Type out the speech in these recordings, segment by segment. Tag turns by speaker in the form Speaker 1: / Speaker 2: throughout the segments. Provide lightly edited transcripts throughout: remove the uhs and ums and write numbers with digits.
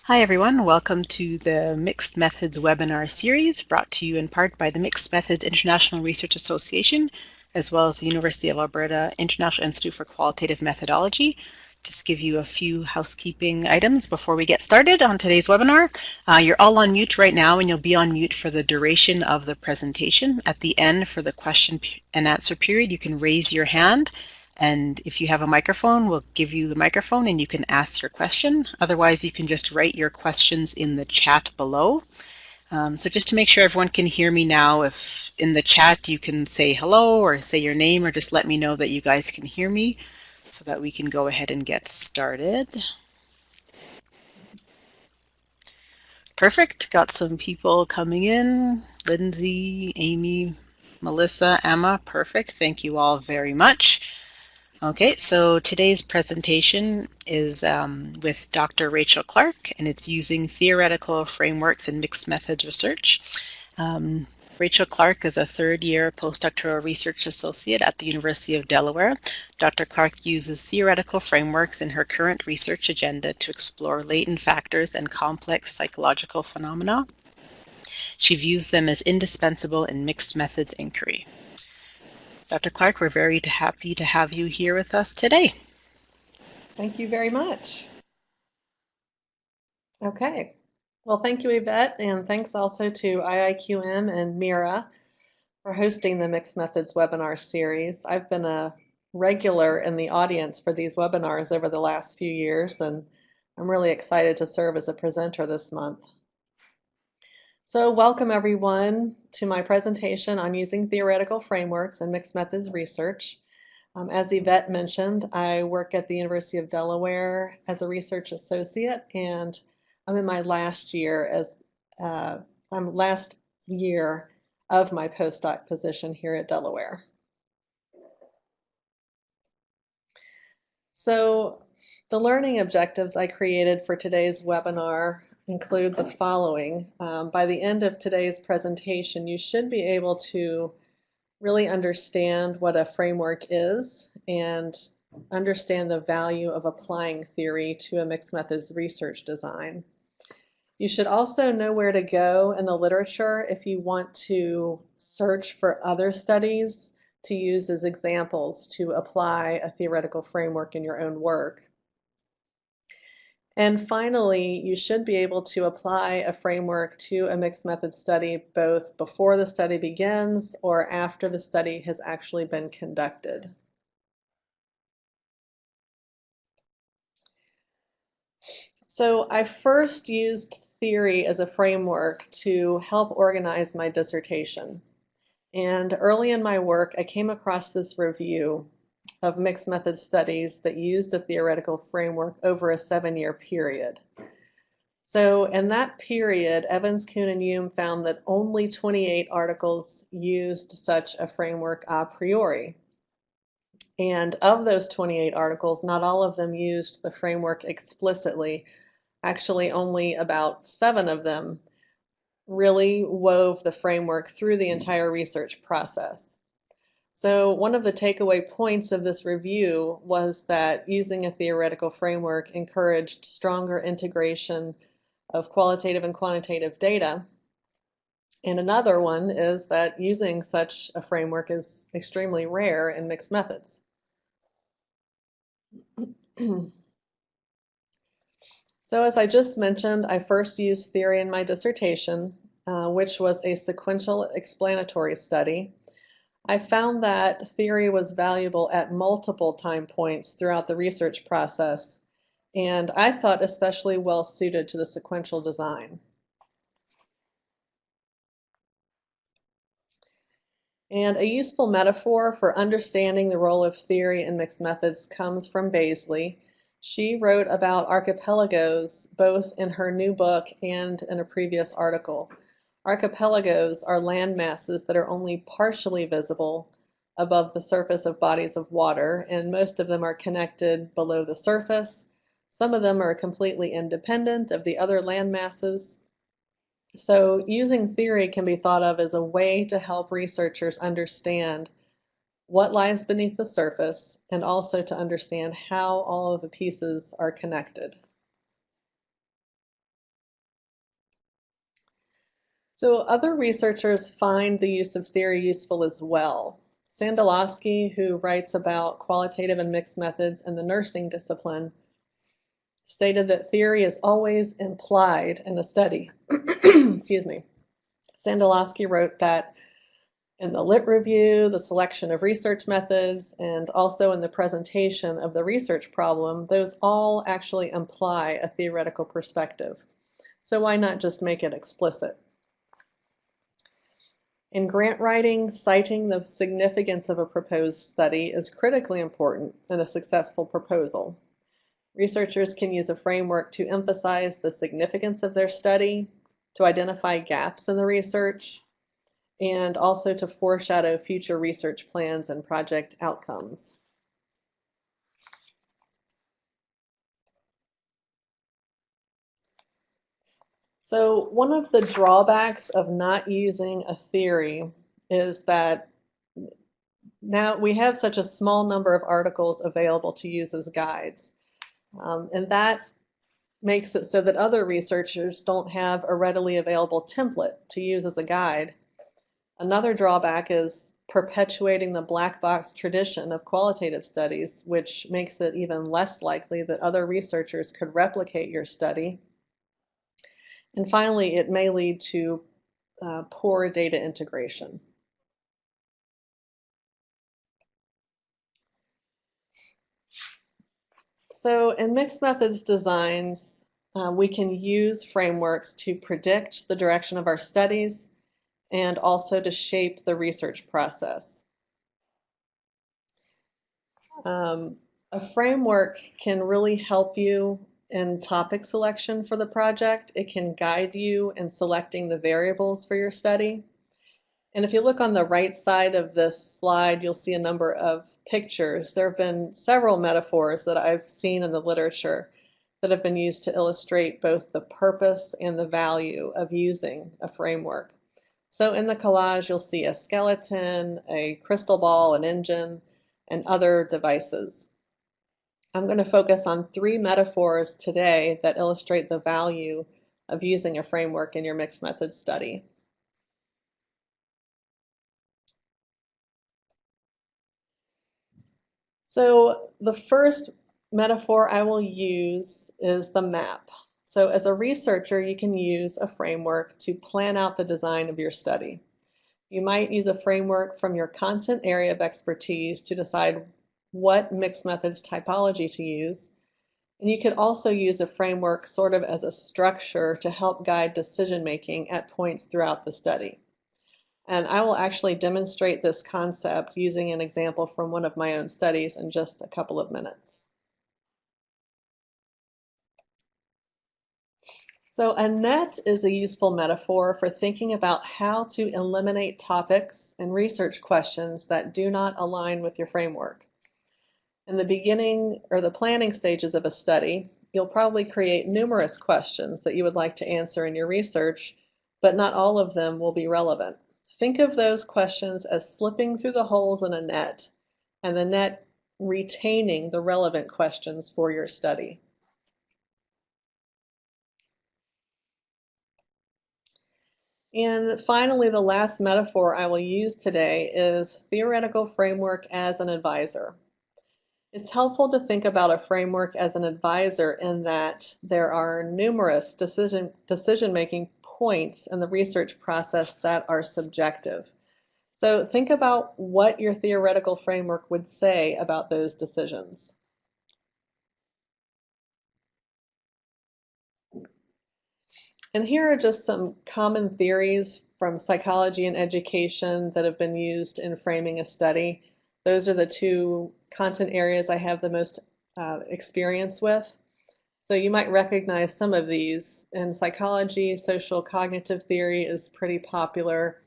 Speaker 1: Hi everyone, welcome to the Mixed Methods webinar series brought to you in part by the Mixed Methods International Research Association, as well as the University of Alberta International Institute for Qualitative Methodology. Just give you a few housekeeping items before we get started on today's webinar. You're all on mute right now, and you'll be on mute for the duration of the presentation. At the end, for the question and answer period, you can raise your hand, and if you have a microphone, we'll give you the microphone and you can ask your question. Otherwise, you can just write your questions in the chat below. So just to make sure everyone can hear me now, if in the chat you can say hello or say your name, or just let me know that you guys can hear me so that we can go ahead and get started. Perfect. Got some people coming in. Lindsay, Amy, Melissa, Emma. Perfect. Thank you all very much. Okay, so today's presentation is with Dr. Rachael Clark, and it's using theoretical frameworks in mixed methods research. Rachael Clark is a third-year postdoctoral research associate at the University of Delaware. Dr. Clark uses theoretical frameworks in her current research agenda to explore latent factors and complex psychological phenomena. She views them as indispensable in mixed methods inquiry. Dr. Clark, we're very happy to have you here with us today.
Speaker 2: Thank you very much. Okay. Well, thank you, Yvette, and thanks also to IIQM and Mira for hosting the Mixed Methods webinar series. I've been a regular in the audience for these webinars over the last few years, and I'm really excited to serve as a presenter this month. So welcome everyone to my presentation on using theoretical frameworks in mixed methods research. As Yvette mentioned, I work at the University of Delaware as a research associate, and I'm in my last year of my postdoc position here at Delaware. So the learning objectives I created for today's webinar include the following. By the end of today's presentation, you should be able to really understand what a framework is and understand the value of applying theory to a mixed methods research design. You should also know where to go in the literature if you want to search for other studies to use as examples to apply a theoretical framework in your own work. And finally, you should be able to apply a framework to a mixed method study both before the study begins or after the study has actually been conducted. So I first used theory as a framework to help organize my dissertation. And early in my work, I came across this review of mixed method studies that used a theoretical framework over a 7-year period. So in that period, Evans, Kuhn, and Hume found that only 28 articles used such a framework a priori. And of those 28 articles, not all of them used the framework explicitly. Actually, only about 7 of them really wove the framework through the entire research process. So one of the takeaway points of this review was that using a theoretical framework encouraged stronger integration of qualitative and quantitative data. And another one is that using such a framework is extremely rare in mixed methods. So as I just mentioned, I first used theory in my dissertation, which was a sequential explanatory study. I found that theory was valuable at multiple time points throughout the research process, and I thought especially well suited to the sequential design. And a useful metaphor for understanding the role of theory in mixed methods comes from Baisley. She wrote about archipelagos both in her new book and in a previous article. Archipelagos are land masses that are only partially visible above the surface of bodies of water, and most of them are connected below the surface. Some of them are completely independent of the other land masses. So using theory can be thought of as a way to help researchers understand what lies beneath the surface and also to understand how all of the pieces are connected. So other researchers find the use of theory useful as well. Sandalowski, who writes about qualitative and mixed methods in the nursing discipline, stated that theory is always implied in a study. Excuse me. Sandalowski wrote that in the lit review, the selection of research methods, and also in the presentation of the research problem, those all actually imply a theoretical perspective. So why not just make it explicit? In grant writing, citing the significance of a proposed study is critically important in a successful proposal. Researchers can use a framework to emphasize the significance of their study, to identify gaps in the research, and also to foreshadow future research plans and project outcomes. So one of the drawbacks of not using a theory is that now we have such a small number of articles available to use as guides. And that makes it so that other researchers don't have a readily available template to use as a guide. Another drawback is perpetuating the black box tradition of qualitative studies, which makes it even less likely that other researchers could replicate your study. And finally, it may lead to poor data integration. So in mixed methods designs, we can use frameworks to predict the direction of our studies and also to shape the research process. A framework can really help you in topic selection for the project. It can guide you in selecting the variables for your study. And if you look on the right side of this slide, you'll see a number of pictures. There have been several metaphors that I've seen in the literature that have been used to illustrate both the purpose and the value of using a framework. So in the collage, you'll see a skeleton, a crystal ball, an engine, and other devices. I'm going to focus on 3 metaphors today that illustrate the value of using a framework in your mixed methods study. So the first metaphor I will use is the map. So as a researcher, you can use a framework to plan out the design of your study. You might use a framework from your content area of expertise to decide what mixed methods typology to use. And you could also use a framework sort of as a structure to help guide decision making at points throughout the study. And I will actually demonstrate this concept using an example from one of my own studies in just a couple of minutes. So a net is a useful metaphor for thinking about how to eliminate topics and research questions that do not align with your framework. In the beginning or the planning stages of a study, you'll probably create numerous questions that you would like to answer in your research, but not all of them will be relevant. Think of those questions as slipping through the holes in a net, and the net retaining the relevant questions for your study. And finally, the last metaphor I will use today is theoretical framework as an advisor. It's helpful to think about a framework as an advisor in that there are numerous decision-making points in the research process that are subjective. So think about what your theoretical framework would say about those decisions. And here are just some common theories from psychology and education that have been used in framing a study. Those are the 2 content areas I have the most experience with. So you might recognize some of these. In psychology, social cognitive theory is pretty popular,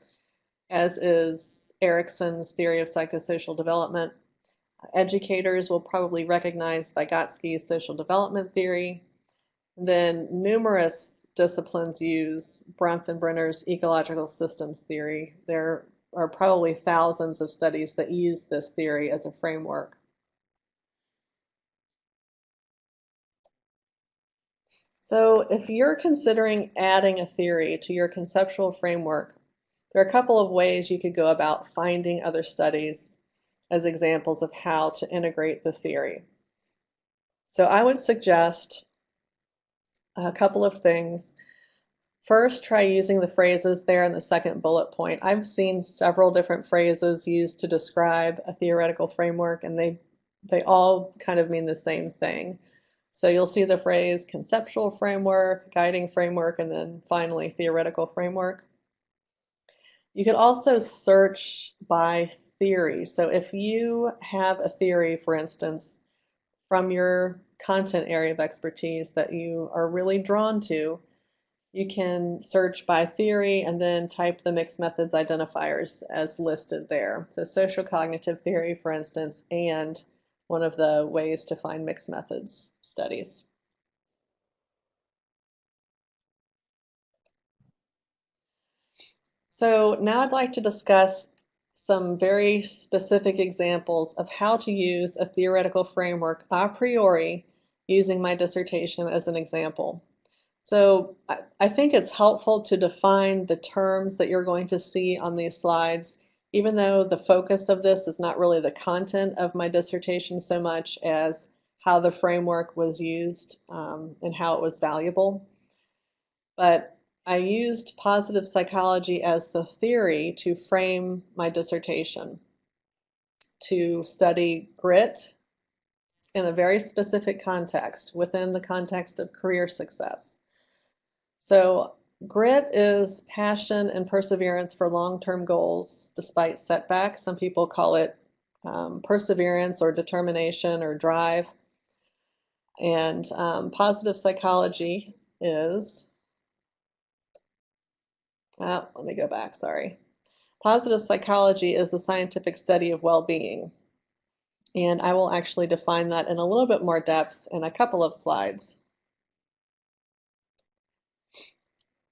Speaker 2: as is Erikson's theory of psychosocial development. Educators will probably recognize Vygotsky's social development theory. Then numerous disciplines use Bronfenbrenner's ecological systems theory. There are probably thousands of studies that use this theory as a framework. So if you're considering adding a theory to your conceptual framework, there are a couple of ways you could go about finding other studies as examples of how to integrate the theory. So I would suggest a couple of things. First, try using the phrases there in the second bullet point. I've seen several different phrases used to describe a theoretical framework, and they all kind of mean the same thing. So you'll see the phrase conceptual framework, guiding framework, and then finally theoretical framework. You could also search by theory. So if you have a theory, for instance, from your content area of expertise that you are really drawn to, you can search by theory and then type the mixed methods identifiers as listed there. So social cognitive theory, for instance, and one of the ways to find mixed methods studies. So now I'd like to discuss some very specific examples of how to use a theoretical framework a priori using my dissertation as an example. So I think it's helpful to define the terms that you're going to see on these slides, even though the focus of this is not really the content of my dissertation so much as how the framework was used and how it was valuable. But I used positive psychology as the theory to frame my dissertation, to study grit in a very specific context, within the context of career success. So grit is passion and perseverance for long-term goals despite setbacks. Some people call it perseverance or determination or drive. And positive psychology is, let me go back, sorry. Positive psychology is the scientific study of well-being. And I will actually define that in a little bit more depth in a couple of slides.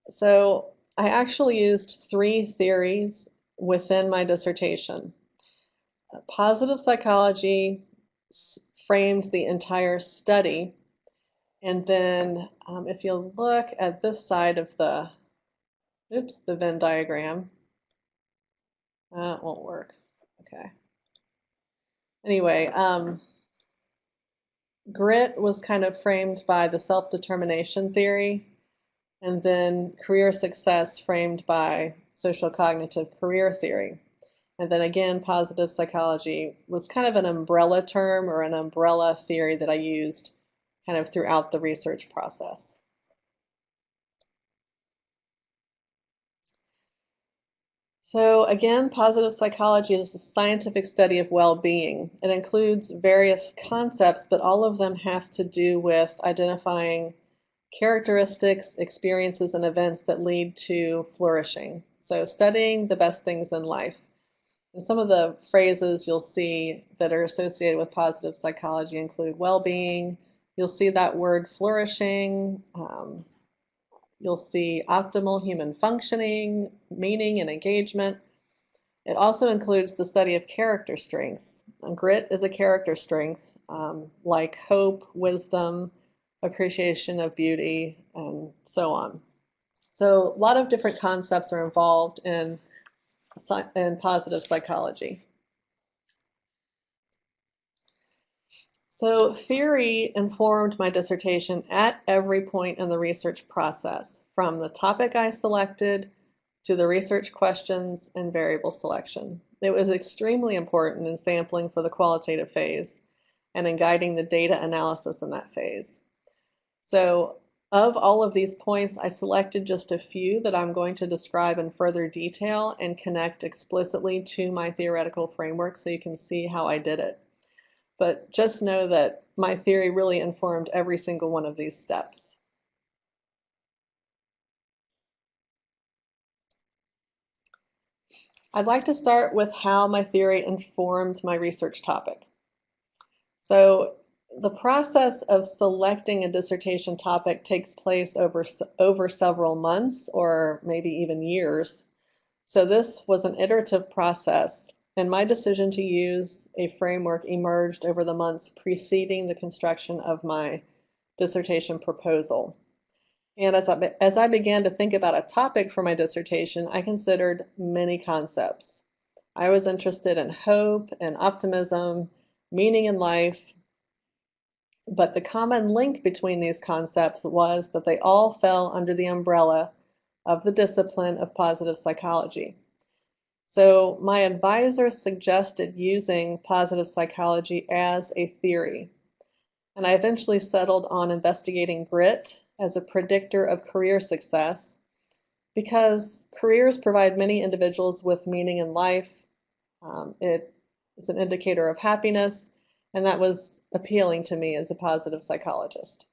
Speaker 2: So I actually used three theories within my dissertation. Positive psychology framed the entire study. And then if you look at this side of the Venn diagram, it won't work. Okay. Anyway, grit was kind of framed by the self-determination theory, and then career success framed by social cognitive career theory. And then again, positive psychology was kind of an umbrella term or an umbrella theory that I used kind of throughout the research process. So again, positive psychology is a scientific study of well-being. It includes various concepts, but all of them have to do with identifying characteristics, experiences, and events that lead to flourishing. So studying the best things in life. And some of the phrases you'll see that are associated with positive psychology include well-being. You'll see that word flourishing. You'll see optimal human functioning, meaning, and engagement. It also includes the study of character strengths. And grit is a character strength, like hope, wisdom, appreciation of beauty, and so on. So a lot of different concepts are involved in positive psychology. So theory informed my dissertation at every point in the research process, from the topic I selected to the research questions and variable selection. It was extremely important in sampling for the qualitative phase and in guiding the data analysis in that phase. So of all of these points, I selected just a few that I'm going to describe in further detail and connect explicitly to my theoretical framework so you can see how I did it. But just know that my theory really informed every single one of these steps. I'd like to start with how my theory informed my research topic. So the process of selecting a dissertation topic takes place over several months or maybe even years. So this was an iterative process, and my decision to use a framework emerged over the months preceding the construction of my dissertation proposal. And as I began to think about a topic for my dissertation, I considered many concepts. I was interested in hope and optimism, meaning in life, but the common link between these concepts was that they all fell under the umbrella of the discipline of positive psychology. So my advisor suggested using positive psychology as a theory, and I eventually settled on investigating grit as a predictor of career success because careers provide many individuals with meaning in life. It is an indicator of happiness, and that was appealing to me as a positive psychologist.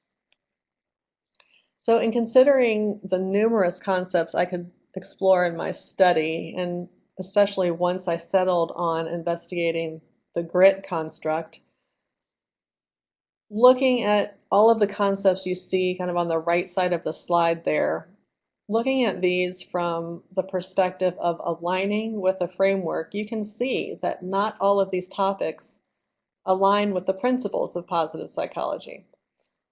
Speaker 2: So in considering the numerous concepts I could explore in my study, and especially once I settled on investigating the grit construct, looking at all of the concepts you see kind of on the right side of the slide there, looking at these from the perspective of aligning with a framework, you can see that not all of these topics align with the principles of positive psychology.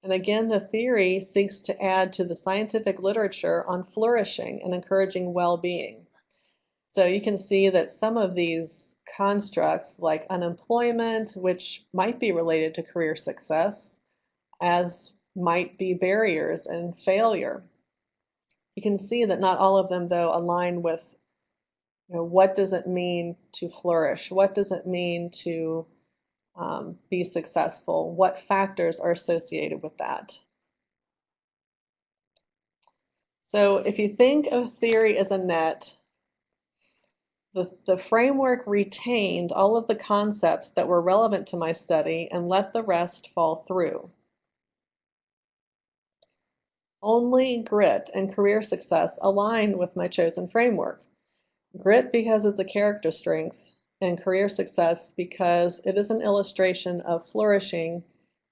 Speaker 2: And again, the theory seeks to add to the scientific literature on flourishing and encouraging well-being. So you can see that some of these constructs, like unemployment, which might be related to career success, as might be barriers and failure. You can see that not all of them, though, align with, what does it mean to flourish? What does it mean to be successful? What factors are associated with that? So if you think of theory as a net, the framework retained all of the concepts that were relevant to my study and let the rest fall through. Only grit and career success align with my chosen framework. Grit because it's a character strength, and career success because it is an illustration of flourishing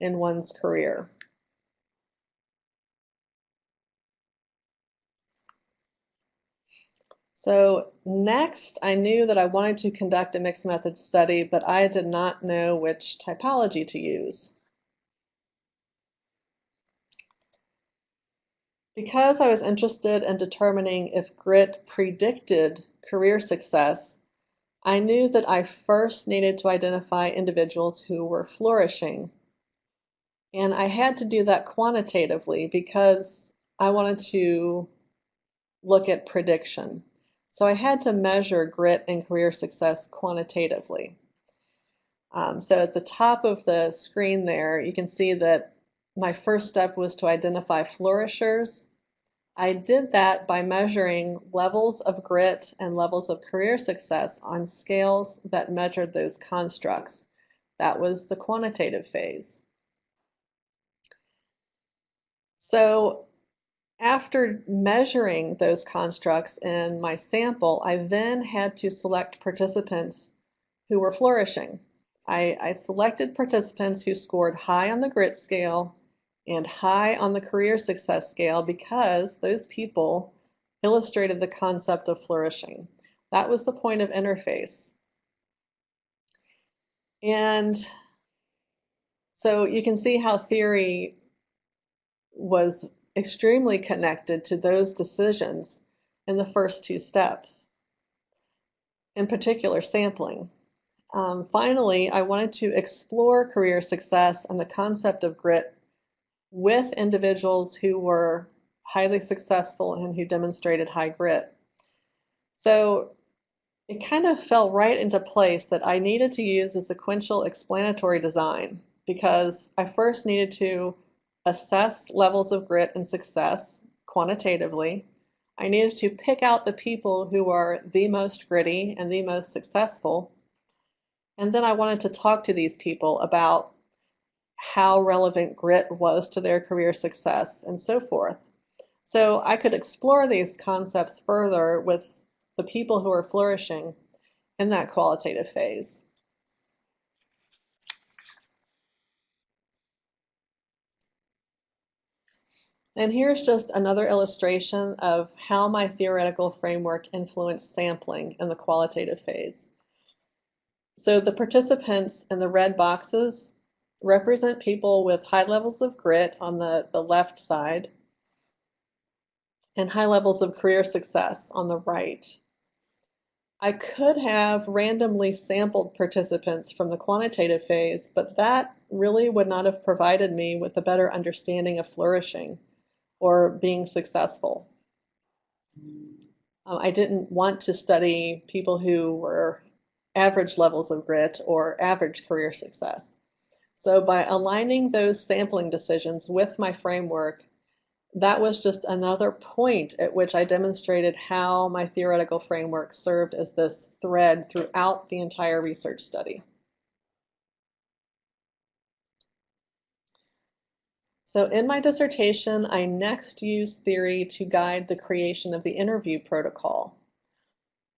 Speaker 2: in one's career. So next, I knew that I wanted to conduct a mixed method study, but I did not know which typology to use. Because I was interested in determining if grit predicted career success, I knew that I first needed to identify individuals who were flourishing. And I had to do that quantitatively because I wanted to look at prediction. So I had to measure grit and career success quantitatively. So at the top of the screen there, you can see that my first step was to identify flourishers. I did that by measuring levels of grit and levels of career success on scales that measured those constructs. That was the quantitative phase. So after measuring those constructs in my sample, I then had to select participants who were flourishing. I selected participants who scored high on the grit scale and high on the career success scale because those people illustrated the concept of flourishing. That was the point of interface. And so you can see how theory was extremely connected to those decisions in the first two steps, in particular sampling. Finally, I wanted to explore career success and the concept of grit with individuals who were highly successful and who demonstrated high grit. So it kind of fell right into place that I needed to use a sequential explanatory design because I first needed to assess levels of grit and success quantitatively. I needed to pick out the people who are the most gritty and the most successful. And then I wanted to talk to these people about how relevant grit was to their career success and so forth. So I could explore these concepts further with the people who are flourishing in that qualitative phase. And here's just another illustration of how my theoretical framework influenced sampling in the qualitative phase. So the participants in the red boxes represent people with high levels of grit on the left side. and high levels of career success on the right. I could have randomly sampled participants from the quantitative phase, but that really would not have provided me with a better understanding of flourishing or being successful. I didn't want to study people who were average levels of grit or average career success. So by aligning those sampling decisions with my framework, that was just another point at which I demonstrated how my theoretical framework served as this thread throughout the entire research study. So in my dissertation, I next used theory to guide the creation of the interview protocol.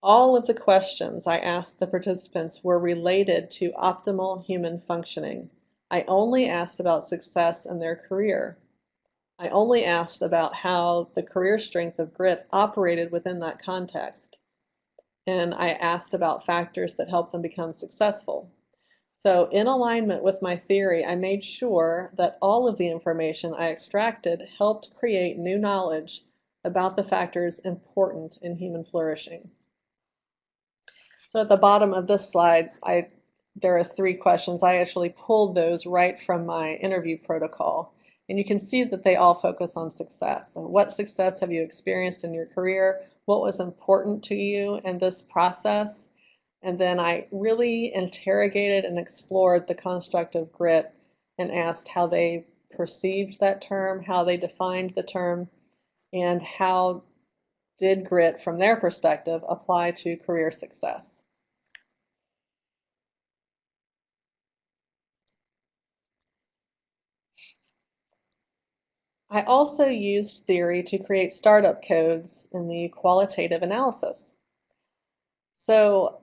Speaker 2: All of the questions I asked the participants were related to optimal human functioning. I only asked about success in their career. I only asked about how the career strength of grit operated within that context. And I asked about factors that help them become successful. So in alignment with my theory, I made sure that all of the information I extracted helped create new knowledge about the factors important in human flourishing. So at the bottom of this slide, there are 3 questions. I actually pulled those right from my interview protocol. And you can see that they all focus on success. So what success have you experienced in your career? What was important to you in this process? And then I really interrogated and explored the construct of grit and asked how they perceived that term, how they defined the term, and how did grit, from their perspective, apply to career success. I also used theory to create startup codes in the qualitative analysis. So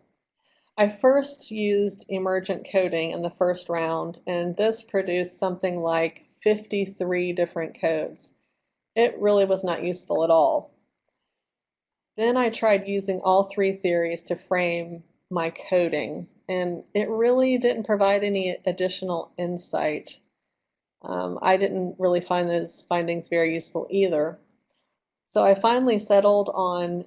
Speaker 2: I first used emergent coding in the first round, and this produced something like 53 different codes. It really was not useful at all. Then I tried using all 3 theories to frame my coding, and it really didn't provide any additional insight. I didn't really find those findings very useful either. So I finally settled on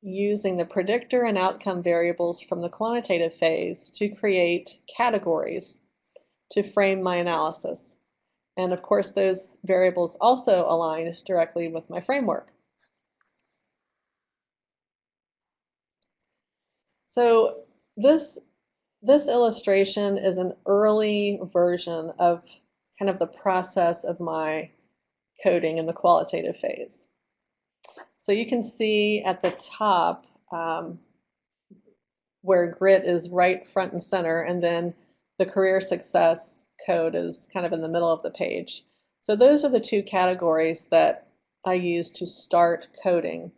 Speaker 2: using the predictor and outcome variables from the quantitative phase to create categories to frame my analysis. And of course, those variables also aligned directly with my framework. So this illustration is an early version of kind of the process of my coding in the qualitative phase. So you can see at the top where grit is right front and center, and then the career success code is kind of in the middle of the page. So those are the 2 categories that I use to start coding.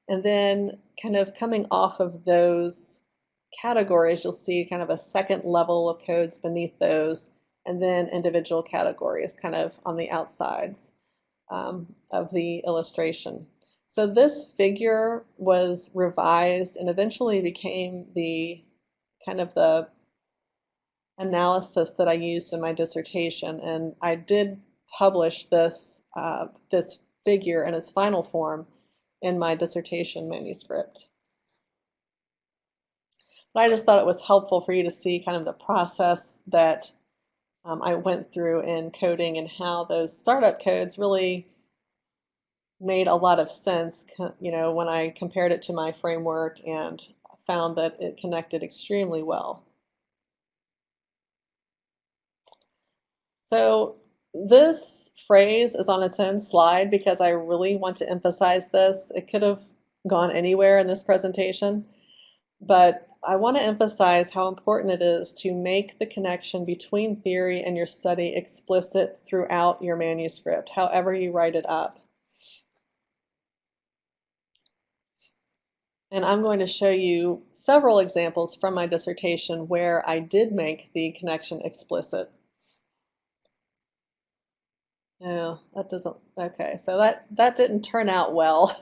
Speaker 2: And then kind of coming off of those categories, you'll see kind of a second level of codes beneath those, and then individual categories kind of on the outsides of the illustration. So this figure was revised and eventually became the kind of the analysis that I used in my dissertation. And I did publish this, this figure in its final form in my dissertation manuscript. But I just thought it was helpful for you to see kind of the process that I went through in coding and how those startup codes really made a lot of sense, you know, when I compared it to my framework and found that it connected extremely well. So this phrase is on its own slide because I really want to emphasize this. It could have gone anywhere in this presentation, but I want to emphasize how important it is to make the connection between theory and your study explicit throughout your manuscript, however you write it up. And I'm going to show you several examples from my dissertation where I did make the connection explicit. No, that doesn't, okay, so that didn't turn out well.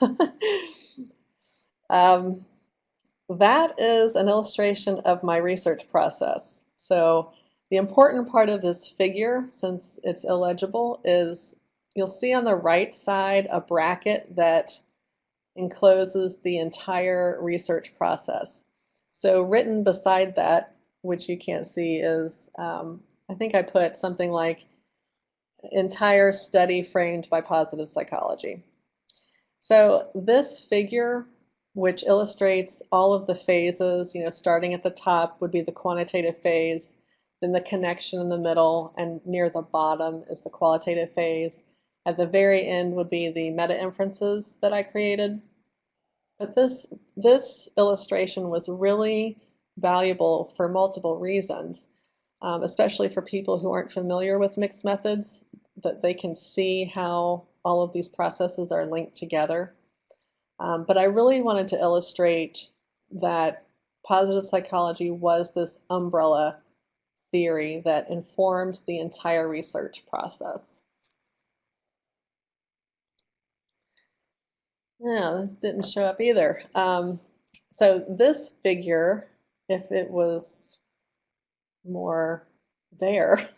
Speaker 2: That is an illustration of my research process. So the important part of this figure, since it's illegible, is you'll see on the right side a bracket that encloses the entire research process. So written beside that, which you can't see, is I think I put something like entire study framed by positive psychology. So this figure, which illustrates all of the phases, starting at the top would be the quantitative phase, then the connection in the middle, and near the bottom is the qualitative phase. At the very end would be the meta-inferences that I created. But this illustration was really valuable for multiple reasons, especially for people who aren't familiar with mixed methods, that they can see how all of these processes are linked together. But I really wanted to illustrate that positive psychology was this umbrella theory that informed the entire research process. Yeah, this didn't show up either. So this figure, if it was more there,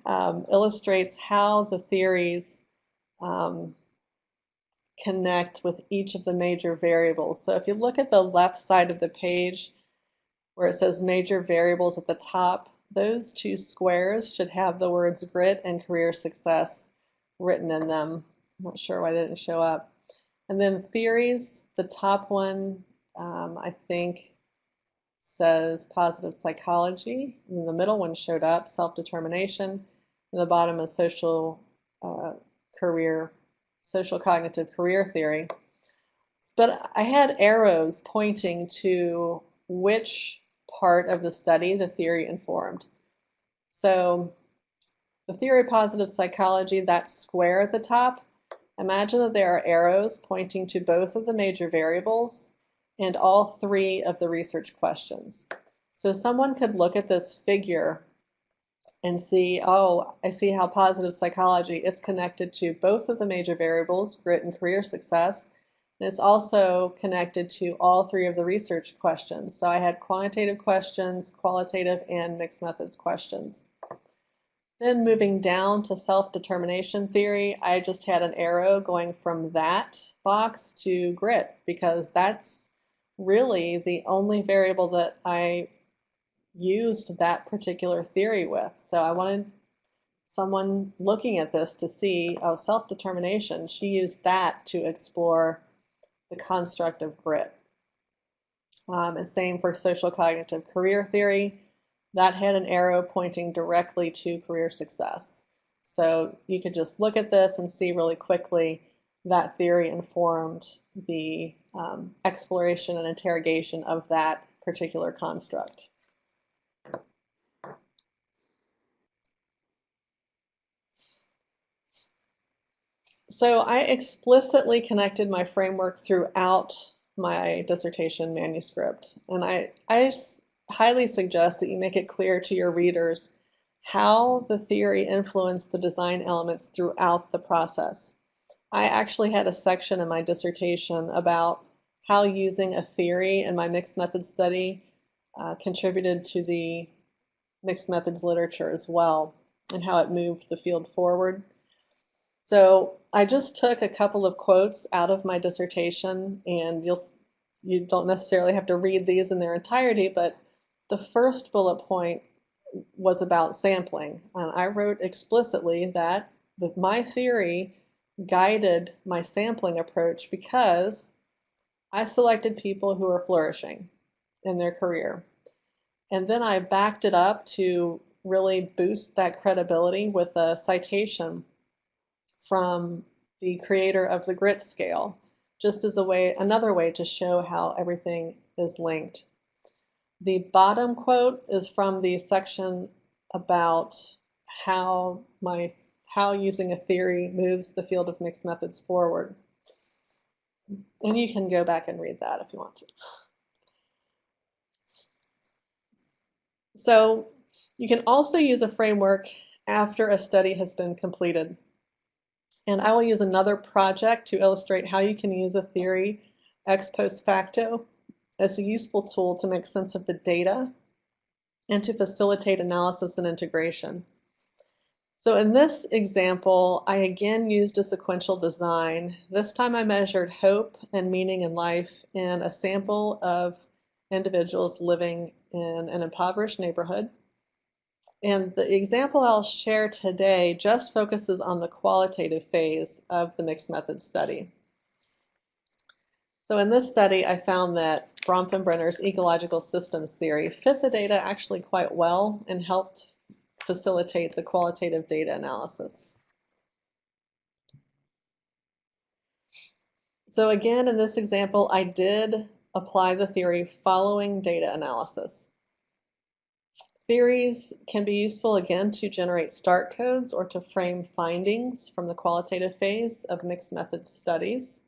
Speaker 2: illustrates how the theories connect with each of the major variables. So if you look at the left side of the page where it says major variables at the top, those two squares should have the words grit and career success written in them. I'm not sure why they didn't show up. And then theories, the top one I think says positive psychology, and the middle one showed up, self-determination, and the bottom is social cognitive career theory. But I had arrows pointing to which part of the study the theory informed. So the theory of positive psychology, that square at the top, imagine that there are arrows pointing to both of the major variables and all three of the research questions. So someone could look at this figure and see, oh, I see how positive psychology, it's connected to both of the major variables, grit and career success, and it's also connected to all three of the research questions. So I had quantitative questions, qualitative, and mixed methods questions. Then moving down to self-determination theory, I just had an arrow going from that box to grit because that's really the only variable that I used that particular theory with. So I wanted someone looking at this to see, oh, self-determination, she used that to explore the construct of grit. And same for social cognitive career theory. That had an arrow pointing directly to career success. So you could just look at this and see really quickly that theory informed the exploration and interrogation of that particular construct. So I explicitly connected my framework throughout my dissertation manuscript, and I highly suggest that you make it clear to your readers how the theory influenced the design elements throughout the process. I actually had a section in my dissertation about how using a theory in my mixed methods study contributed to the mixed methods literature as well, and how it moved the field forward. So I just took a couple of quotes out of my dissertation, and you don't necessarily have to read these in their entirety, but the first bullet point was about sampling. And I wrote explicitly that my theory guided my sampling approach because I selected people who are flourishing in their career. And then I backed it up to really boost that credibility with a citation from the creator of the grit scale, just as another way to show how everything is linked. The bottom quote is from the section about how using a theory moves the field of mixed methods forward. And you can go back and read that if you want to. So you can also use a framework after a study has been completed. And I will use another project to illustrate how you can use a theory ex post facto as a useful tool to make sense of the data and to facilitate analysis and integration. So in this example, I again used a sequential design. This time I measured hope and meaning in life in a sample of individuals living in an impoverished neighborhood. And the example I'll share today just focuses on the qualitative phase of the mixed method study. So in this study, I found that Bronfenbrenner's ecological systems theory fit the data actually quite well and helped facilitate the qualitative data analysis. So again, in this example, I did apply the theory following data analysis. Theories can be useful again to generate start codes or to frame findings from the qualitative phase of mixed methods studies.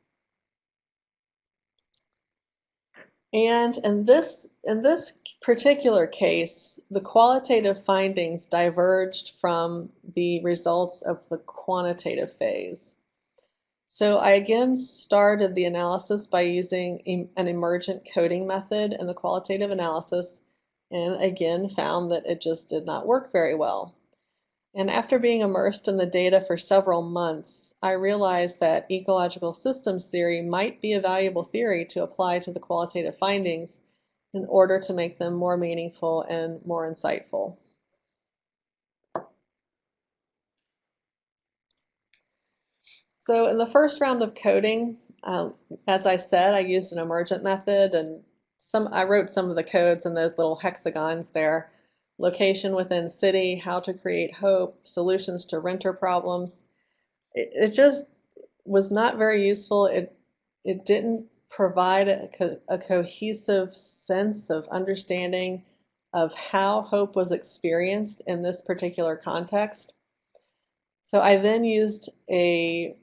Speaker 2: And in this particular case, the qualitative findings diverged from the results of the quantitative phase. So I again started the analysis by using an emergent coding method in the qualitative analysis, and again found that it just did not work very well. And after being immersed in the data for several months, I realized that ecological systems theory might be a valuable theory to apply to the qualitative findings in order to make them more meaningful and more insightful. So in the first round of coding, as I said, I used an emergent method, and I wrote some of the codes in those little hexagons there. Location within city, how to create hope, solutions to renter problems. It just was not very useful. It didn't provide a cohesive sense of understanding of how hope was experienced in this particular context. So I then used I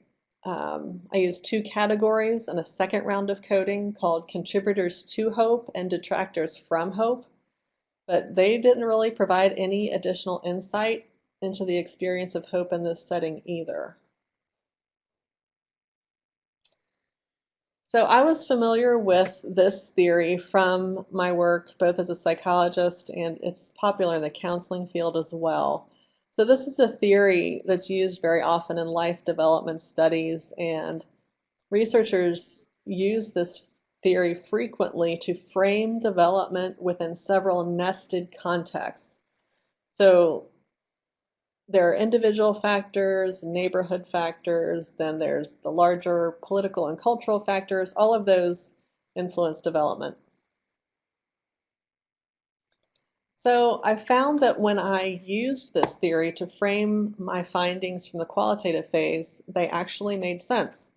Speaker 2: used two categories in a second round of coding called contributors to hope and detractors from hope, but they didn't really provide any additional insight into the experience of hope in this setting either. So I was familiar with this theory from my work both as a psychologist, and it's popular in the counseling field as well. So this is a theory that's used very often in life development studies, and researchers use this theory frequently to frame development within several nested contexts. So there are individual factors, neighborhood factors, then there's the larger political and cultural factors. All of those influence development. So I found that when I used this theory to frame my findings from the qualitative phase, they actually made sense.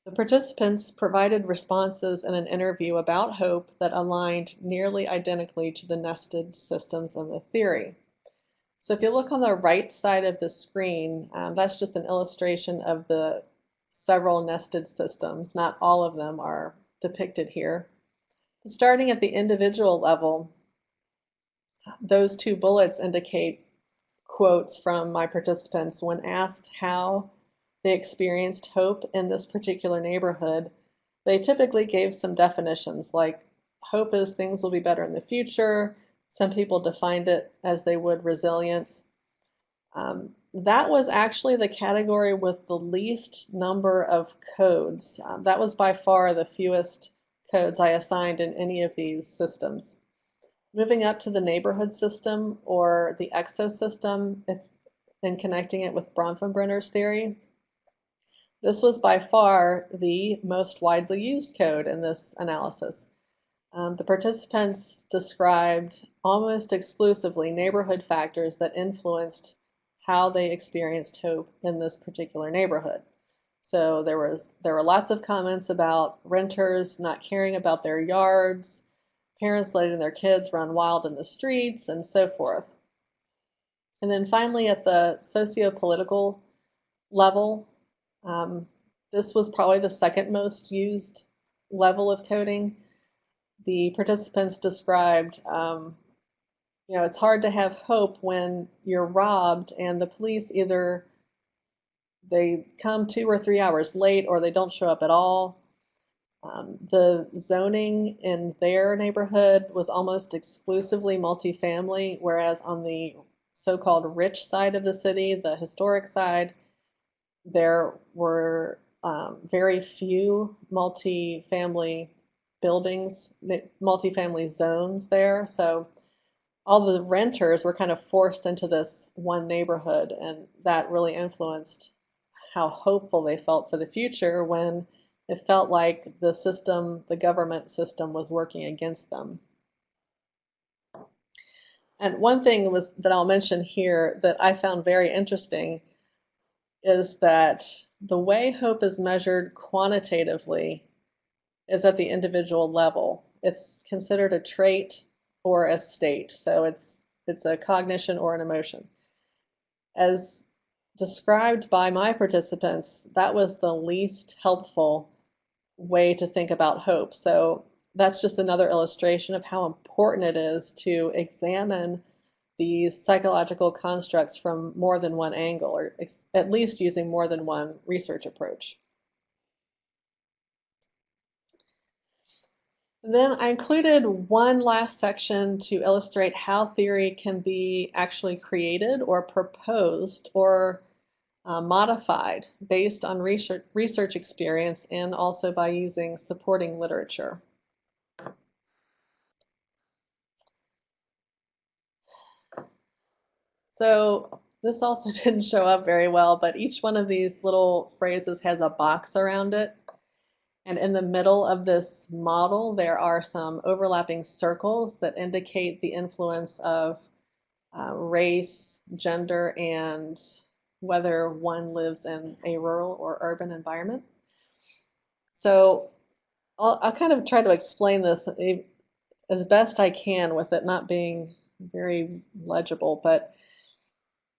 Speaker 2: The participants provided responses in an interview about hope that aligned nearly identically to the nested systems of the theory. So if you look on the right side of the screen, that's just an illustration of the several nested systems. Not all of them are depicted here. Starting at the individual level, those two bullets indicate quotes from my participants when asked how they experienced hope in this particular neighborhood. They typically gave some definitions like hope is things will be better in the future. Some people defined it as they would resilience. That was actually the category with the least number of codes. That was by far the fewest codes I assigned in any of these systems. Moving up to the neighborhood system or the exosystem, and connecting it with Bronfenbrenner's theory, this was by far the most widely used code in this analysis. The participants described almost exclusively neighborhood factors that influenced how they experienced hope in this particular neighborhood. So there were lots of comments about renters not caring about their yards, parents letting their kids run wild in the streets, and so forth. And then finally, at the socio-political level, this was probably the second most used level of coding. The participants described, it's hard to have hope when you're robbed and the police either they come 2 or 3 hours late or they don't show up at all. The zoning in their neighborhood was almost exclusively multifamily, whereas on the so-called rich side of the city, the historic side, there were very few multifamily buildings, multifamily zones there. So all the renters were kind of forced into this one neighborhood, and that really influenced how hopeful they felt for the future when it felt like the system, the government system, was working against them. And one thing was that I'll mention here that I found very interesting is that the way hope is measured quantitatively is at the individual level. It's considered a trait or a state, so it's a cognition or an emotion. As described by my participants, that was the least helpful way to think about hope. So that's just another illustration of how important it is to examine these psychological constructs from more than one angle, or at least using more than one research approach. Then I included one last section to illustrate how theory can be actually created or proposed or modified based on research experience and also by using supporting literature. So this also didn't show up very well, but each one of these little phrases has a box around it. And in the middle of this model, there are some overlapping circles that indicate the influence of race, gender, and whether one lives in a rural or urban environment. So I'll kind of try to explain this as best I can with it not being very legible, but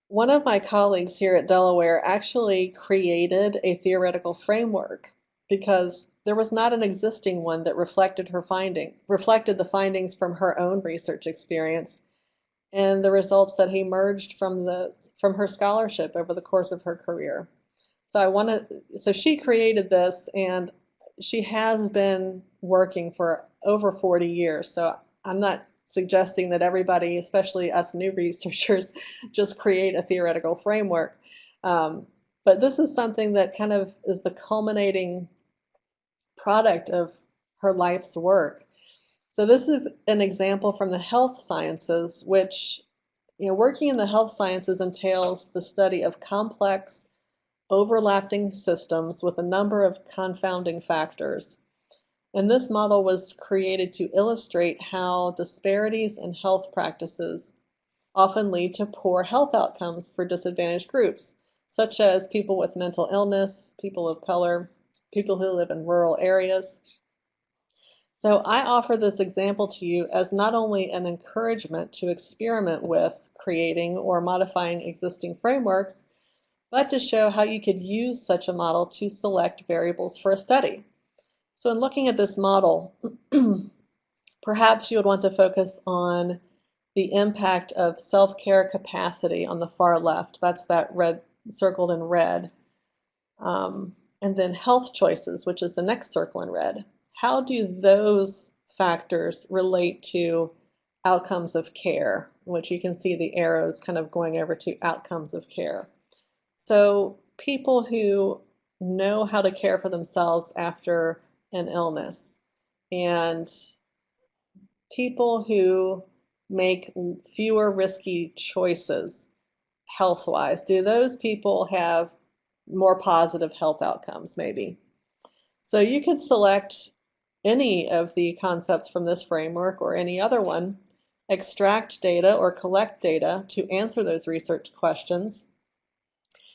Speaker 2: one of my colleagues here at Delaware actually created a theoretical framework because there was not an existing one that reflected the findings from her own research experience and the results that emerged from her scholarship over the course of her career. So she created this, and she has been working for over 40 years. So I'm not suggesting that everybody, especially us new researchers, just create a theoretical framework. But this is something that kind of is the culminating product of her life's work. So this is an example from the health sciences, which, working in the health sciences entails the study of complex, overlapping systems with a number of confounding factors. And this model was created to illustrate how disparities in health practices often lead to poor health outcomes for disadvantaged groups, such as people with mental illness, people of color, people who live in rural areas. So I offer this example to you as not only an encouragement to experiment with creating or modifying existing frameworks, but to show how you could use such a model to select variables for a study. So in looking at this model, perhaps you would want to focus on the impact of self-care capacity on the far left. That's that red, circled in red. And then health choices, which is the next circle in red. How do those factors relate to outcomes of care, which you can see the arrows kind of going over to outcomes of care. So people who know how to care for themselves after an illness, and people who make fewer risky choices health-wise, do those people have more positive health outcomes maybe? So you could select any of the concepts from this framework or any other one, extract data or collect data to answer those research questions,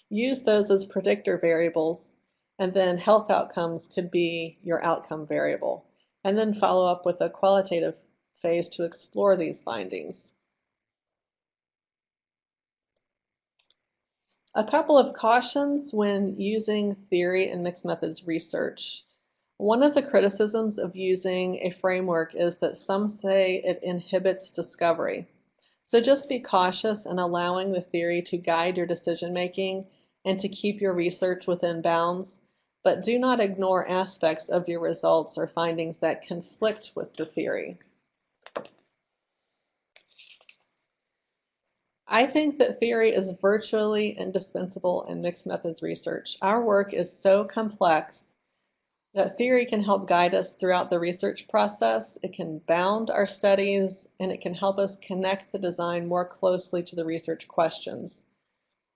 Speaker 2: use those as predictor variables, and then health outcomes could be your outcome variable, and then follow up with a qualitative phase to explore these findings. A couple of cautions when using theory and mixed methods research. One of the criticisms of using a framework is that some say it inhibits discovery. So just be cautious in allowing the theory to guide your decision making and to keep your research within bounds, but do not ignore aspects of your results or findings that conflict with the theory. I think that theory is virtually indispensable in mixed methods research. Our work is so complex that theory can help guide us throughout the research process. It can bound our studies, and it can help us connect the design more closely to the research questions.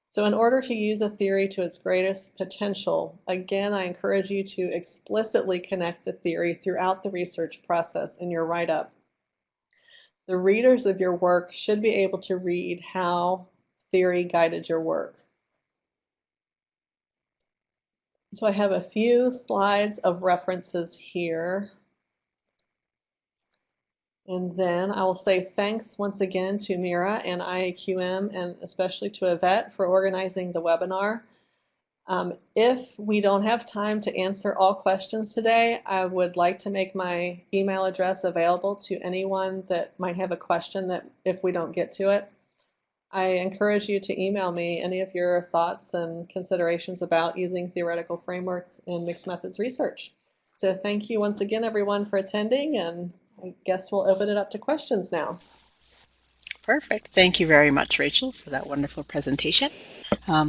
Speaker 2: So in order to use a theory to its greatest potential, again, I encourage you to explicitly connect the theory throughout the research process in your write-up. The readers of your work should be able to read how theory guided your work. So I have a few slides of references here. And then I will say thanks once again to Mira and IAQM, and especially to Yvette for organizing the webinar. If we don't have time to answer all questions today, I would like to make my email address available to anyone that might have a question that if we don't get to it. I encourage you to email me any of your thoughts and considerations about using theoretical frameworks in mixed methods research. So thank you once again, everyone, for attending, and I guess we'll open it up to questions now.
Speaker 1: Perfect. Thank you very much, Rachel, for that wonderful presentation.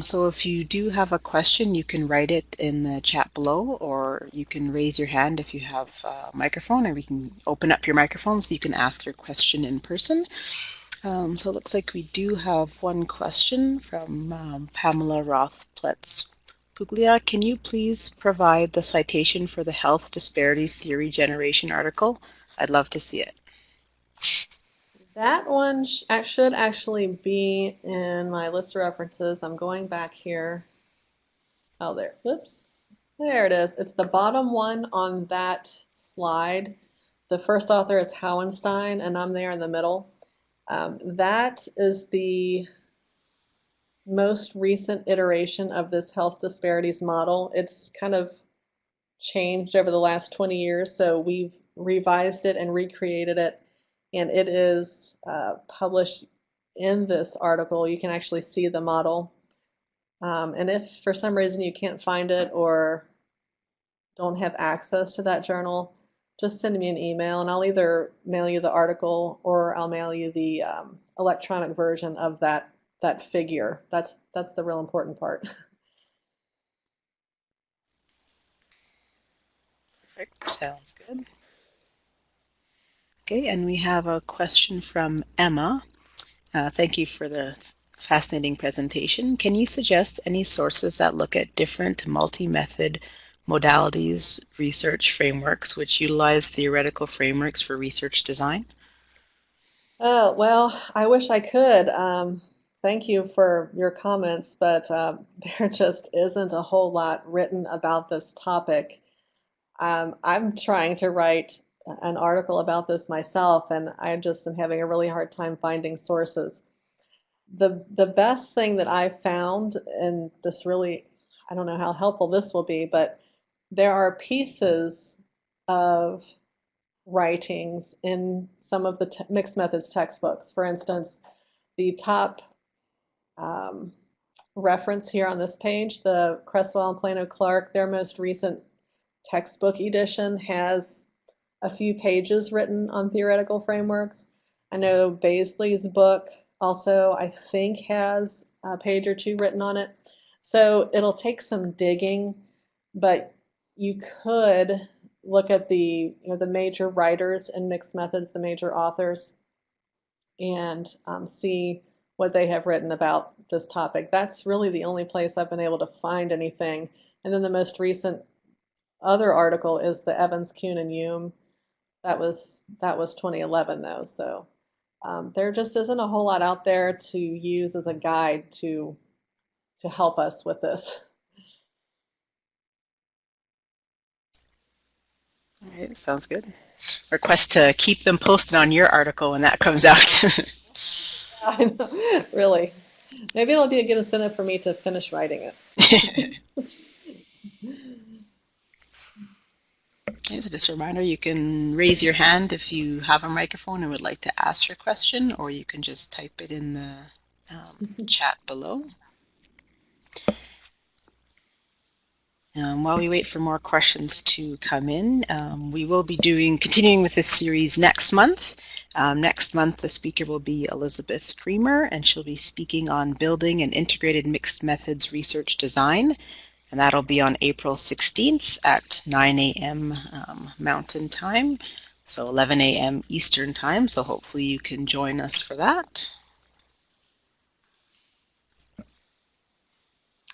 Speaker 1: So if you do have a question, you can write it in the chat below, or you can raise your hand if you have a microphone, and we can open up your microphone so you can ask your question in person. So it looks like we do have one question from Pamela Roth-Pletz-Puglia. Can you please provide the citation for the health disparities theory generation article? I'd love to see it.
Speaker 2: That one should actually be in my list of references. I'm going back here. Oh, there. Oops. There it is. It's the bottom one on that slide. The first author is Hauenstein, and I'm there in the middle. That is the most recent iteration of this health disparities model. It's kind of changed over the last 20 years, so we've revised it and recreated it, and it is published in this article. You can actually see the model. And if for some reason you can't find it or don't have access to that journal, just send me an email, and I'll either mail you the article or I'll mail you the electronic version of that figure. That's the real important part.
Speaker 1: Perfect. Sounds good. Okay, and we have a question from Emma. Thank you for the fascinating presentation. Can you suggest any sources that look at different multi-method modalities, research frameworks, which utilize theoretical frameworks for research design?
Speaker 2: Oh, well, I wish I could. Thank you for your comments, but there just isn't a whole lot written about this topic. I'm trying to write an article about this myself, and I just am having a really hard time finding sources. The best thing that I found, and this really, I don't know how helpful this will be, but there are pieces of writings in some of the mixed methods textbooks. For instance, the top reference here on this page, the Cresswell and Plano Clark, their most recent textbook edition has a few pages written on theoretical frameworks. I know Baisley's book also, I think, has a page or two written on it. So it'll take some digging, but you could look at the major writers in mixed methods, the major authors, and see what they have written about this topic. That's really the only place I've been able to find anything. And then the most recent other article is the Evans, Kuhn, and Hume. That was 2011 though, so there just isn't a whole lot out there to use as a guide to help us with this.
Speaker 1: All right, sounds good. Request to keep them posted on your article when that comes out.
Speaker 2: I know, really. Maybe it'll be a good incentive for me to finish writing it.
Speaker 1: So just a reminder, you can raise your hand if you have a microphone and would like to ask your question, or you can just type it in the chat below. While we wait for more questions to come in, we will be continuing with this series next month. Next month, the speaker will be Elizabeth Creamer, and she'll be speaking on building an integrated mixed methods research design. And that'll be on April 16th at 9 a.m. Mountain Time, so 11 a.m. Eastern Time. So hopefully you can join us for that.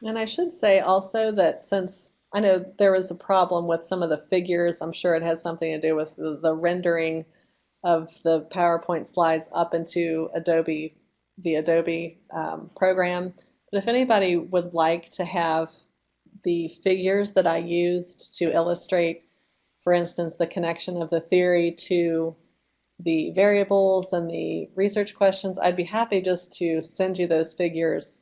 Speaker 2: And I should say also that since I know there was a problem with some of the figures, I'm sure it has something to do with the rendering of the PowerPoint slides up into the Adobe program. But if anybody would like to have the figures that I used to illustrate, for instance, the connection of the theory to the variables and the research questions, I'd be happy just to send you those figures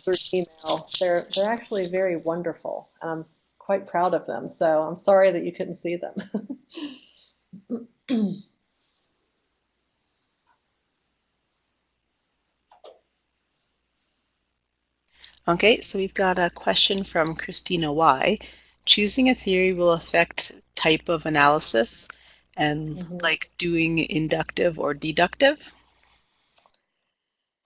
Speaker 2: through email. They're actually very wonderful, and I'm quite proud of them. So I'm sorry that you couldn't see them.
Speaker 1: Okay, so we've got a question from Christina Y. Choosing a theory will affect type of analysis and like doing inductive or deductive?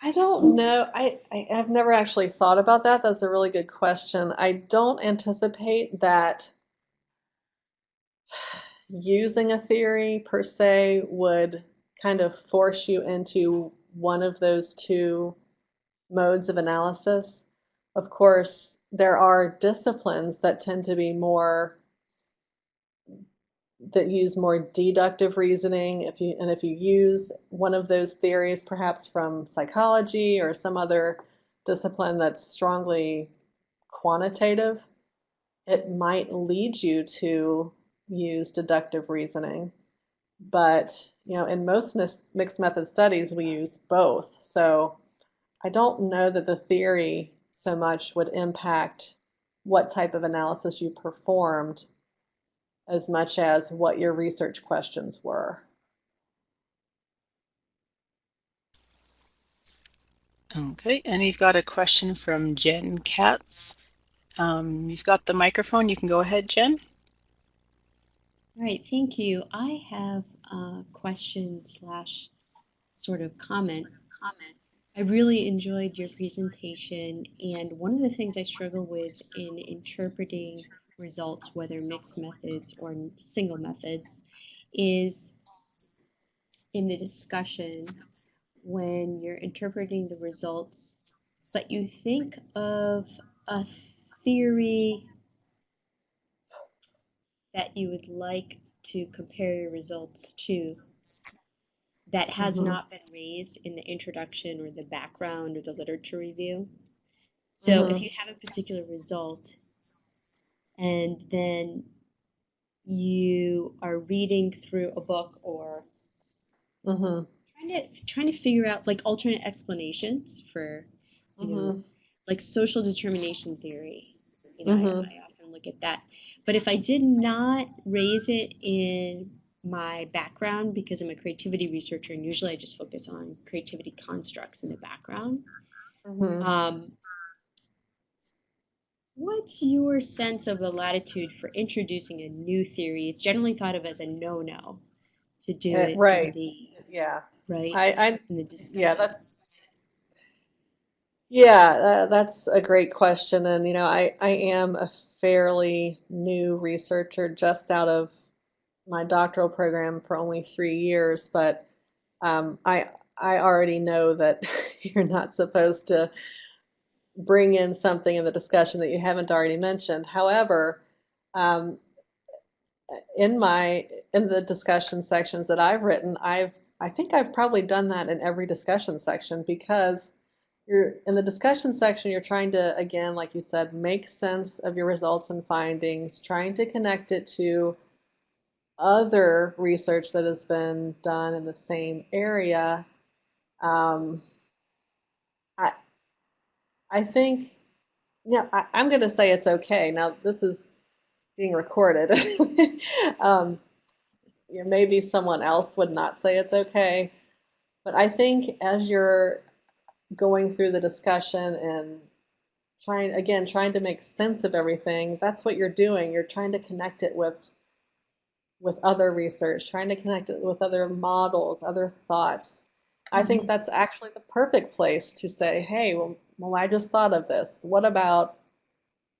Speaker 2: I don't know. I've never actually thought about that. That's a really good question. I don't anticipate that using a theory per se would kind of force you into one of those two modes of analysis. Of course, there are disciplines that tend to be more that use more deductive reasoning. If you use one of those theories, perhaps from psychology or some other discipline that's strongly quantitative, it might lead you to use deductive reasoning. But in most mixed method studies, we use both. So I don't know that the theory so much would impact what type of analysis you performed as much as what your research questions were.
Speaker 1: Okay, and we've got a question from Jen Katz. You've got the microphone. You can go ahead, Jen.
Speaker 3: All right, thank you. I have a question slash sort of comment. I really enjoyed your presentation, and one of the things I struggle with in interpreting results, whether mixed methods or single methods, is in the discussion when you're interpreting the results, but you think of a theory that you would like to compare your results to that has not been raised in the introduction or the background or the literature review. So if you have a particular result and then you are reading through a book or trying to figure out like alternate explanations for, you know, like social determination theory. I often look at that. But if I did not raise it in my background because I'm a creativity researcher and usually I just focus on creativity constructs in the background, what's your sense of the latitude for introducing a new theory? It's generally thought of as a no-no to do it
Speaker 2: right.
Speaker 3: in the
Speaker 2: right.
Speaker 3: in the discussion.
Speaker 2: That's a great question. And I am a fairly new researcher, just out of my doctoral program for only 3 years, but I already know that you're not supposed to bring in something in the discussion that you haven't already mentioned. However, um, in the discussion sections that I've written, I think I've probably done that in every discussion section, because you're in the discussion section, you're trying to, again, like you said, make sense of your results and findings, trying to connect it to other research that has been done in the same area. I I think, I'm going to say it's okay. Now, this is being recorded. Maybe someone else would not say it's okay, but I think as you're going through the discussion and trying to make sense of everything. That's what you're doing. You're trying to connect it with other research, trying to connect it with other models, other thoughts. I think that's actually the perfect place to say, hey, well, I just thought of this. What about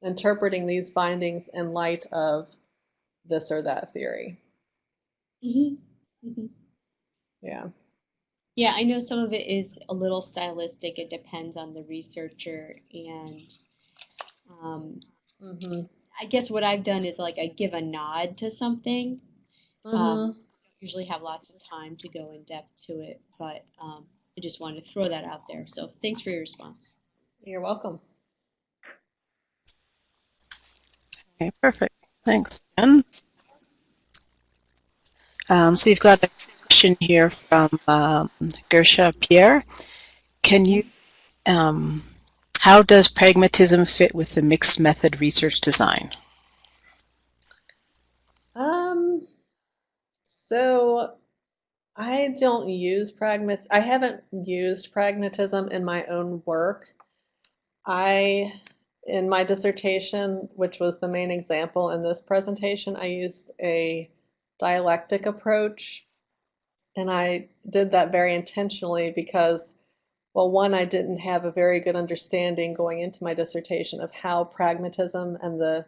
Speaker 2: interpreting these findings in light of this or that theory? Yeah.
Speaker 3: Yeah, I know some of it is a little stylistic. It depends on the researcher, and I guess what I've done is like I give a nod to something. Usually have lots of time to go in depth to it, but I just wanted to throw that out there. So thanks for your response.
Speaker 2: You're welcome.
Speaker 1: Okay, perfect. Thanks, Jen. So you've got a question here from Gersha Pierre. Can you, how does pragmatism fit with the mixed method research design?
Speaker 2: So I don't use I haven't used pragmatism in my own work. In my dissertation, which was the main example in this presentation, I used a dialectic approach. And I did that very intentionally because, well, one, I didn't have a very good understanding going into my dissertation of how pragmatism and the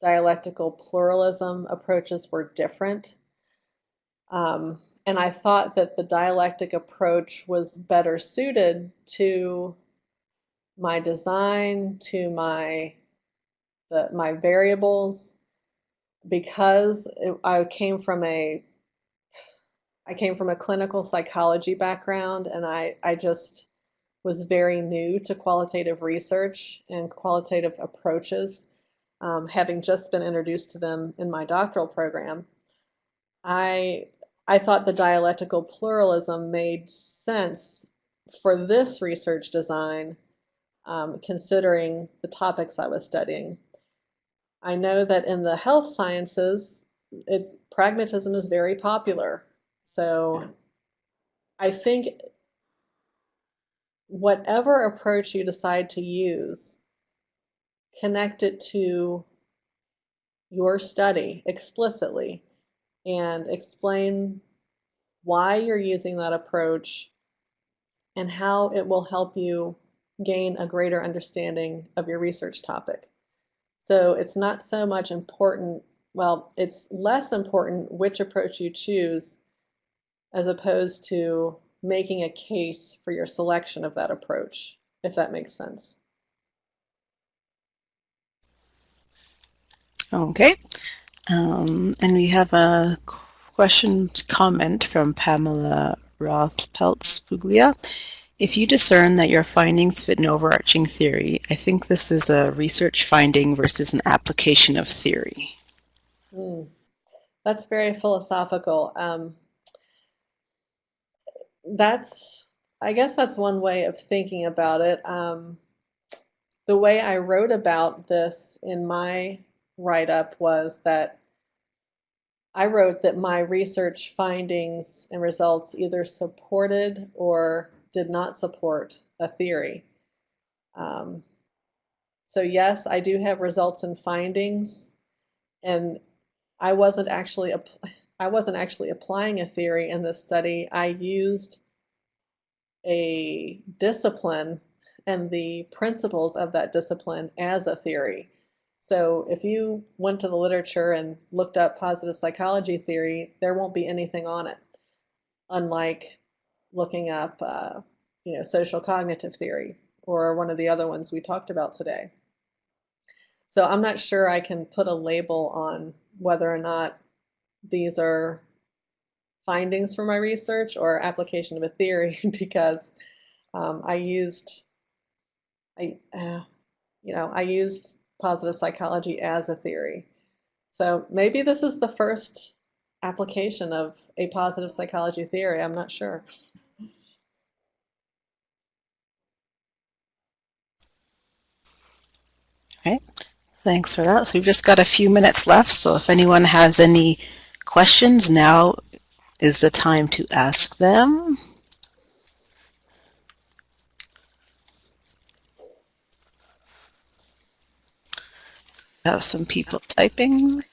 Speaker 2: dialectical pluralism approaches were different. And I thought that the dialectic approach was better suited to my design, to my variables, because I came from a clinical psychology background, and I just was very new to qualitative research and qualitative approaches, having just been introduced to them in my doctoral program. I thought the dialectical pluralism made sense for this research design, considering the topics I was studying. I know that in the health sciences, pragmatism is very popular. So I think whatever approach you decide to use, connect it to your study explicitly and explain why you're using that approach and how it will help you gain a greater understanding of your research topic. So it's not so much important, well, it's less important which approach you choose as opposed to making a case for your selection of that approach, if that makes sense.
Speaker 1: Okay. And we have a comment from Pamela Rothpeltz-Puglia. If you discern that your findings fit an overarching theory, I think this is a research finding versus an application of theory.
Speaker 2: That's very philosophical. I guess that's one way of thinking about it. The way I wrote about this in my write-up was that I wrote that my research findings and results either supported or did not support a theory. So yes, I do have results and findings, and I wasn't actually applying a theory in this study. I used a discipline and the principles of that discipline as a theory. So if you went to the literature and looked up positive psychology theory, there won't be anything on it, unlike looking up social cognitive theory or one of the other ones we talked about today. So I'm not sure I can put a label on whether or not these are findings from my research or application of a theory because I used positive psychology as a theory. So maybe this is the first application of a positive psychology theory. I'm not sure.
Speaker 1: Okay, thanks for that. So we've just got a few minutes left, so if anyone has any questions, now is the time to ask them. Have some people typing.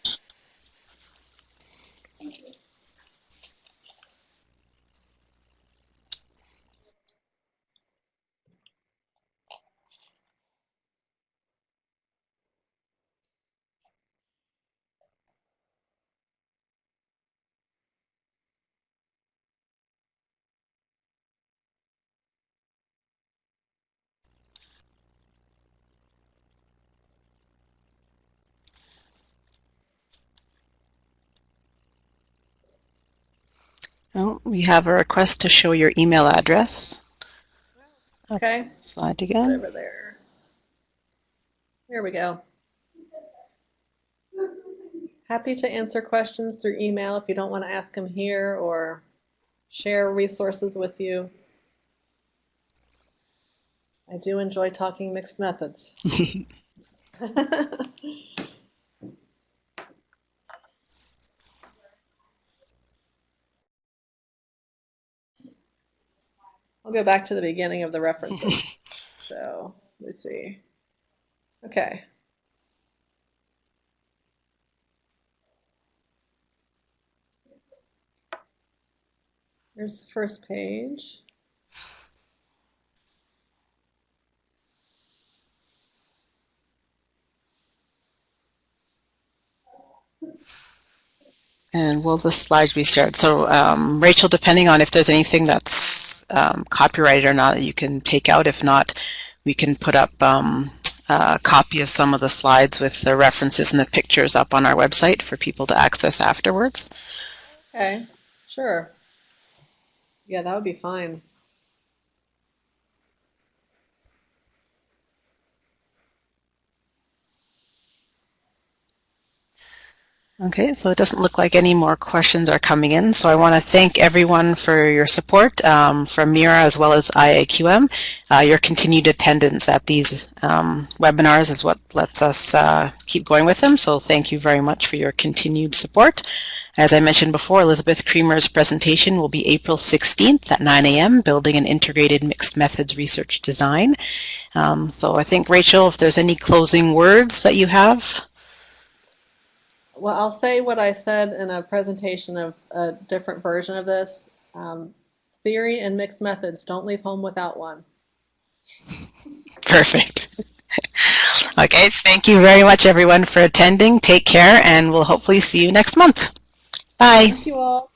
Speaker 1: Oh, we have a request to show your email address.
Speaker 2: Okay.
Speaker 1: Slide
Speaker 2: It's
Speaker 1: again.
Speaker 2: over there. Here we go. Happy to answer questions through email if you don't want to ask them here or share resources with you. I do enjoy talking mixed methods. I'll go back to the beginning of the references. So let's see. Okay. Here's the first page.
Speaker 1: And will the slides be shared? So Rachel, depending on if there's anything that's copyrighted or not that you can take out, if not, we can put up a copy of some of the slides with the references and the pictures up on our website for people to access afterwards.
Speaker 2: Okay, sure. Yeah, that would be fine.
Speaker 1: Okay, so it doesn't look like any more questions are coming in. So I want to thank everyone for your support from Mira as well as IAQM. Your continued attendance at these webinars is what lets us keep going with them. So thank you very much for your continued support. As I mentioned before, Elizabeth Creamer's presentation will be April 16th at 9 a.m., Building an Integrated Mixed Methods Research Design. So I think, Rachel, if there's any closing words that you have.
Speaker 2: Well, I'll say what I said in a presentation of a different version of this. Theory and mixed methods, don't leave home without one.
Speaker 1: Perfect. Okay, thank you very much, everyone, for attending. Take care, and we'll hopefully see you next month. Bye.
Speaker 2: Thank you all.